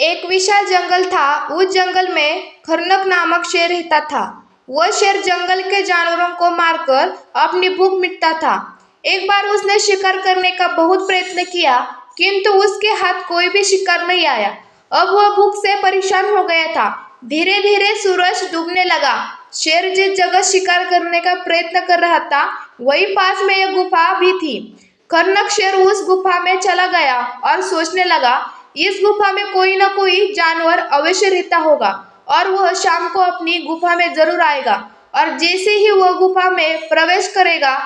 एक विशाल जंगल था। उस जंगल में खरनक नामक शेर रहता था। वह शेर जंगल के जानवरों को मारकर अपनी भूख मिटता था। एक बार उसने शिकार करने का बहुत प्रयत्न किया, किंतु उसके हाथ कोई भी शिकार नहीं आया। अब वह भूख से परेशान हो गया था। धीरे धीरे सूरज डूबने लगा। शेर जिस जगह शिकार करने का प्रयत्न कर रहा था, वही पास में एक गुफा भी थी। खरनक शेर उस गुफा में चला गया और सोचने लगा, इस गुफा में कोई न कोई जानवर अवश्य रहता होगा और वह शाम को अपनी गुफा में जरूर आएगा, और जैसे ही वह गुफा में प्रवेश करेगा,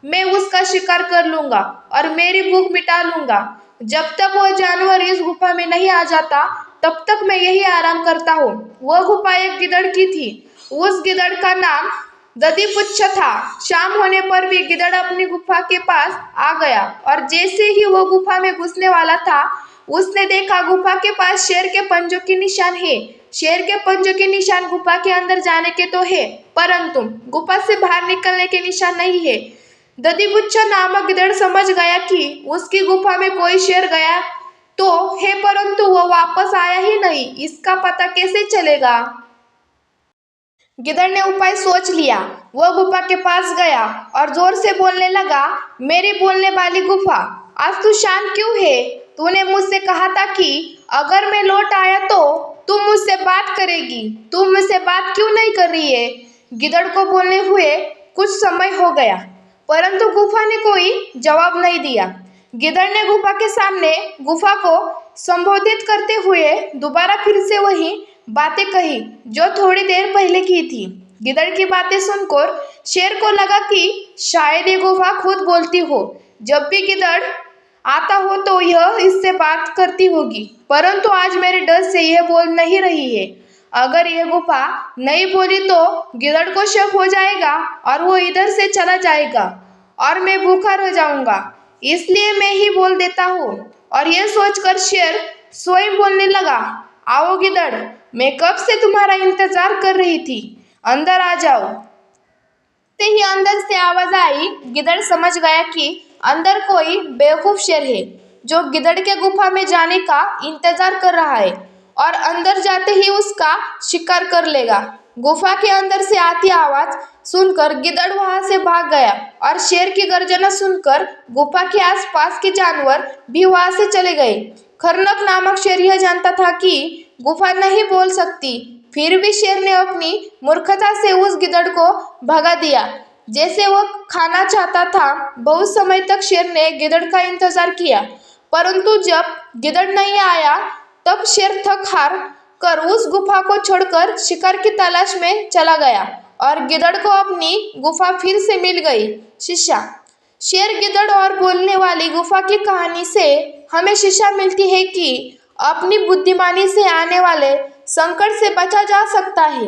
मैं उसका शिकार कर लूंगा और मेरी भूख मिटा लूंगा। जब तक वह जानवर इस गुफा में नहीं आ जाता, तब तक मैं यही आराम करता हूँ। वह गुफा एक गिदड़ की थी। उस गिदड़ का नाम दधीपुच्छ था। शाम होने पर भी गिदड़ अपनी गुफा के पास आ गया, और जैसे ही वो गुफा में घुसने वाला था, उसने देखा गुफा के पास शेर के पंजों के निशान है। शेर के पंजों के निशान गुफा के अंदर जाने के तो है, परंतु गुफा से बाहर निकलने के निशान नहीं है। दधीपुच्छ नामक गिदड़ समझ गया कि उसकी गुफा में कोई शेर गया तो है, परंतु वह वापस आया ही नहीं। इसका पता कैसे चलेगा? गिदड़ ने उपाय सोच लिया। वह गुफा के पास गया और जोर से बोलने लगा, मेरी बोलने वाली गुफा, आज तू शांत क्यों है? तूने मुझसे कहा था कि अगर मैं लौट आया तो तुम मुझसे बात करेगी। तुम मुझसे बात क्यों नहीं कर रही है? गिदड़ को बोलने हुए कुछ समय हो गया, परंतु गुफा ने कोई जवाब नहीं दिया। गिदड़ ने गुफा के सामने गुफा को संबोधित करते हुए दोबारा फिर से वही बातें कही जो थोड़ी देर पहले की थी। गिदड़ की बातें सुनकर शेर को लगा कि शायद ये गुफा खुद बोलती हो। जब भी गिदड़ आता हो तो यह इससे बात करती होगी, परंतु आज मेरे डर से यह बोल नहीं रही है। अगर यह गुफा नहीं बोली तो गिदड़ को शक हो जाएगा और वो इधर से चला जाएगा और मैं भूखा रह जाऊंगा। इसलिए मैं ही बोल देता हूँ। और यह सोचकर शेर स्वयं बोलने लगा, आओ गिदड़, मैं कब से तुम्हारा इंतजार कर रही थी, अंदर आ जाओ। ते ही अंदर से आवाज आई। गिदड़ समझ गया कि अंदर कोई बेवकूफ शेर है जो गिदड़ के गुफा में जाने का इंतजार कर रहा है और अंदर जाते ही उसका शिकार कर लेगा। गुफा के अंदर से आती आवाज सुनकर गिदड़ वहां से भाग गया, और शेर की गर्जना सुनकर गुफा के आसपास के जानवर भी वहां से चले गए। खरनक नामक शेर यह जानता था कि गुफा नहीं बोल सकती, फिर भी शेर ने अपनी मूर्खता से उस गिदड़ को भगा दिया जैसे वह खाना चाहता था। बहुत समय तक शेर ने गिदड़ का इंतजार किया, परंतु जब गिदड़ नहीं आया, तब शेर थक हार कर उस गुफा को छोड़कर शिकार की तलाश में चला गया, और गिदड़ को अपनी गुफा फिर से मिल गई। शिक्षा। शेर, गिदड़ और बोलने वाली गुफा की कहानी से हमें शिक्षा मिलती है कि अपनी बुद्धिमानी से आने वाले संकट से बचा जा सकता है।